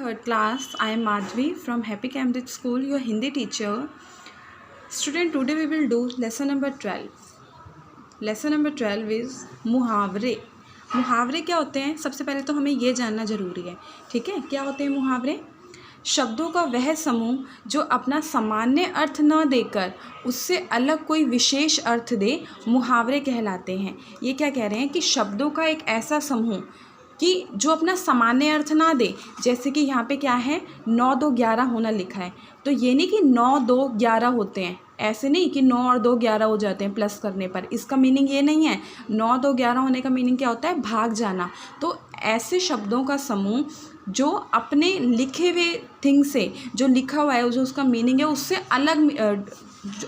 third class. I am Madhvi from Happy Cambridge School, your Hindi teacher. Student, today we will do lesson number 12. Lesson number 12 is मुहावरे. मुहावरे क्या होते हैं? सबसे पहले तो हमें ये जानना ज़रूरी है, ठीक है? क्या होते हैं मुहावरे? शब्दों का वह समूह जो अपना सामान्य अर्थ न देकर उससे अलग कोई विशेष अर्थ दे, मुहावरे कहलाते हैं. ये क्या कह रहे हैं कि शब्दों का एक ऐसा समूह कि जो अपना सामान्य अर्थ ना दे. जैसे कि यहाँ पे क्या है, 9 2 11 होना लिखा है, तो ये नहीं कि 9 2 11 होते हैं, ऐसे नहीं कि 9 और 2 11 हो जाते हैं प्लस करने पर. इसका मीनिंग ये नहीं है. 9 2 11 होने का मीनिंग क्या होता है? भाग जाना. तो ऐसे शब्दों का समूह जो अपने लिखे हुए थिंग से, जो लिखा हुआ है, जो उसका मीनिंग है, उससे अलग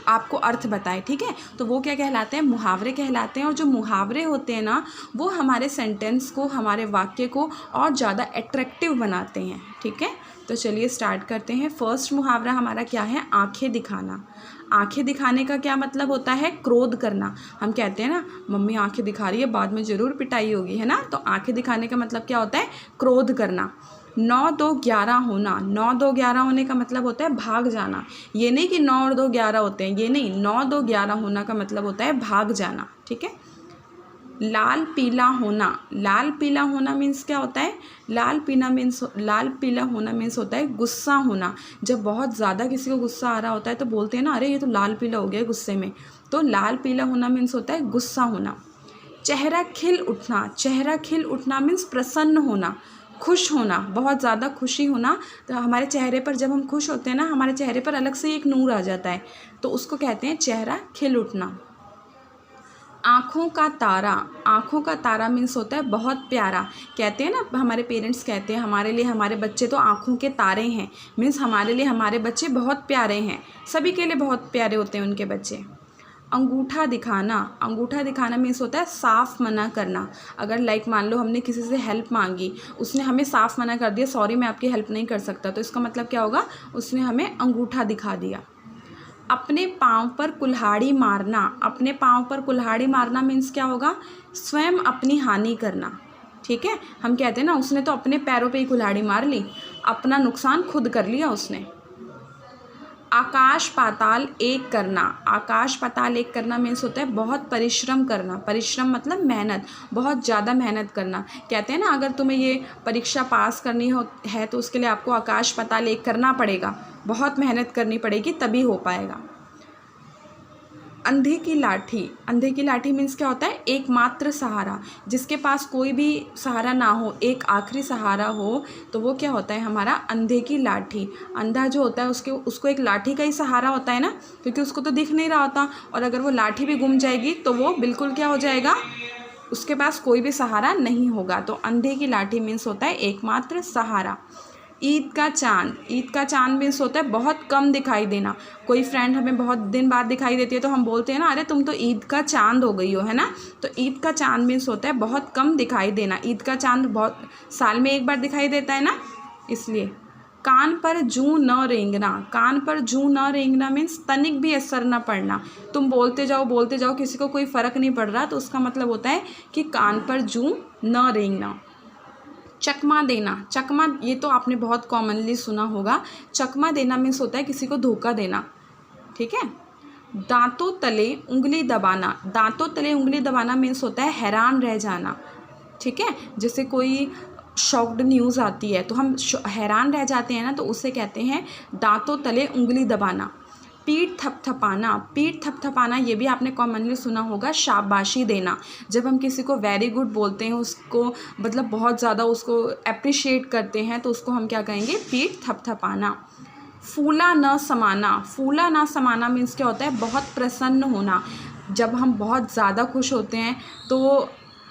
आपको अर्थ बताए, ठीक है? तो वो क्या कहलाते हैं? मुहावरे कहलाते हैं. और जो मुहावरे होते हैं ना, वो हमारे सेंटेंस को, हमारे वाक्य को और ज़्यादा अट्रैक्टिव बनाते हैं, ठीक है? तो चलिए स्टार्ट करते हैं. फर्स्ट मुहावरा हमारा क्या है? आंखें दिखाना. आंखें दिखाने का क्या मतलब होता है? क्रोध करना. हम कहते हैं ना, मम्मी आंखें दिखा रही है, बाद में ज़रूर पिटाई होगी, है ना? तो आंखें दिखाने का मतलब क्या होता है? क्रोध करना. 9 2 11 होना. 9 2 11 होने का मतलब होता है भाग जाना. ये नहीं कि 9 और 2 11 होते हैं, ये नहीं. 9 2 11 होना का मतलब होता है भाग जाना, ठीक है? लाल पीला होना. लाल पीला होना मीन्स क्या होता है? लाल पीला होना मीन्स होता है गुस्सा होना. जब बहुत ज़्यादा किसी को गुस्सा आ रहा होता है तो बोलते हैं ना, अरे ये तो लाल पीला हो गया गुस्से में. तो लाल पीला होना मीन्स होता है गुस्सा होना. चेहरा खिल उठना. चेहरा खिल उठना मीन्स प्रसन्न होना, खुश होना, बहुत ज़्यादा खुशी होना. तो हमारे चेहरे पर जब हम खुश होते हैं ना, हमारे चेहरे पर अलग से एक नूर आ जाता है, तो उसको कहते हैं चेहरा खिल उठना. आँखों का तारा. आँखों का तारा मीन्स होता है बहुत प्यारा. कहते हैं ना, हमारे पेरेंट्स कहते हैं हमारे लिए हमारे बच्चे तो आँखों के तारे हैं. मीन्स हमारे लिए हमारे बच्चे बहुत प्यारे हैं. सभी के लिए बहुत प्यारे होते हैं उनके बच्चे. अंगूठा दिखाना. अंगूठा दिखाना मीन्स होता है साफ मना करना. अगर लाइक मान लो हमने किसी से हेल्प मांगी, उसने हमें साफ मना कर दिया, सॉरी मैं आपकी हेल्प नहीं कर सकता, तो इसका मतलब क्या होगा? उसने हमें अंगूठा दिखा दिया. अपने पाँव पर कुल्हाड़ी मारना. अपने पाँव पर कुल्हाड़ी मारना मीन्स क्या होगा? स्वयं अपनी हानि करना, ठीक है? हम कहते हैं ना, उसने तो अपने पैरों पे ही कुल्हाड़ी मार ली, अपना नुकसान खुद कर लिया उसने. आकाश पाताल एक करना. आकाश पाताल एक करना मीन्स होता है बहुत परिश्रम करना. परिश्रम मतलब मेहनत, बहुत ज़्यादा मेहनत करना. कहते हैं ना, अगर तुम्हें ये परीक्षा पास करनी है तो उसके लिए आपको आकाश पाताल एक करना पड़ेगा, बहुत मेहनत करनी पड़ेगी, तभी हो पाएगा. अंधे की लाठी. अंधे की लाठी मीन्स क्या होता है? एकमात्र सहारा. जिसके पास कोई भी सहारा ना हो, एक आखिरी सहारा हो, तो वो क्या होता है? हमारा अंधे की लाठी. अंधा जो होता है उसको एक लाठी का ही सहारा होता है ना, क्योंकि उसको तो दिख नहीं रहा होता, और अगर वो लाठी भी गुम जाएगी तो वो बिल्कुल क्या हो जाएगा? उसके पास कोई भी सहारा नहीं होगा. तो अंधे की लाठी मीन्स होता है एकमात्र सहारा. ईद का चांद. ईद का चांद मीन्स होता है बहुत कम दिखाई देना. कोई फ्रेंड हमें बहुत दिन बाद दिखाई देती है तो हम बोलते हैं ना, अरे तुम तो ईद का चांद हो गई हो, है ना? तो ईद का चांद मीन्स होता है बहुत कम दिखाई देना. ईद का चांद बहुत साल में एक बार दिखाई देता है ना, इसलिए. कान पर जूं न रेंगना. कान पर जूं न रेंगना मीन्स तनिक भी असर न पड़ना. तुम बोलते जाओ, किसी को कोई फ़र्क नहीं पड़ रहा, तो उसका मतलब होता है कि कान पर जूं न रेंगना. चकमा देना. चकमा, ये तो आपने बहुत कॉमनली सुना होगा. चकमा देना मीन्स होता है किसी को धोखा देना, ठीक है? दांतों तले उंगली दबाना. दांतों तले उंगली दबाना मीन्स होता है हैरान रह जाना, ठीक है? जैसे कोई शॉक्ड न्यूज़ आती है तो हम हैरान रह जाते हैं ना, तो उसे कहते हैं दांतों तले उंगली दबाना. पीठ थपथपाना. पीठ थपथपाना ये भी आपने कॉमनली सुना होगा. शाबाशी देना. जब हम किसी को वेरी गुड बोलते हैं, उसको मतलब बहुत ज़्यादा उसको अप्रिशिएट करते हैं, तो उसको हम क्या कहेंगे? पीठ थपथपाना. फूला न समाना. फूला न समाना मीन्स क्या होता है? बहुत प्रसन्न होना. जब हम बहुत ज़्यादा खुश होते हैं तो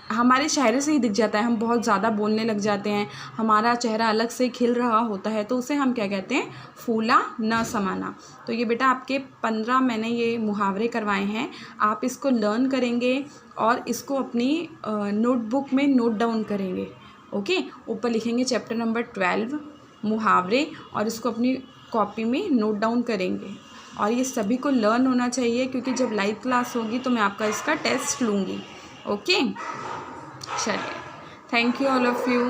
हमारे चेहरे से ही दिख जाता है, हम बहुत ज़्यादा बोलने लग जाते हैं, हमारा चेहरा अलग से खिल रहा होता है, तो उसे हम क्या कहते हैं? फूला न समाना. तो ये बेटा आपके 15 मैंने ये मुहावरे करवाए हैं. आप इसको लर्न करेंगे और इसको अपनी नोटबुक में नोट डाउन करेंगे, ओके? ऊपर लिखेंगे चैप्टर नंबर 12 मुहावरे, और इसको अपनी कॉपी में नोट डाउन करेंगे. और ये सभी को लर्न होना चाहिए, क्योंकि जब लाइव क्लास होगी तो मैं आपका इसका टेस्ट लूँगी, ओके? चलिए, thank you all of you.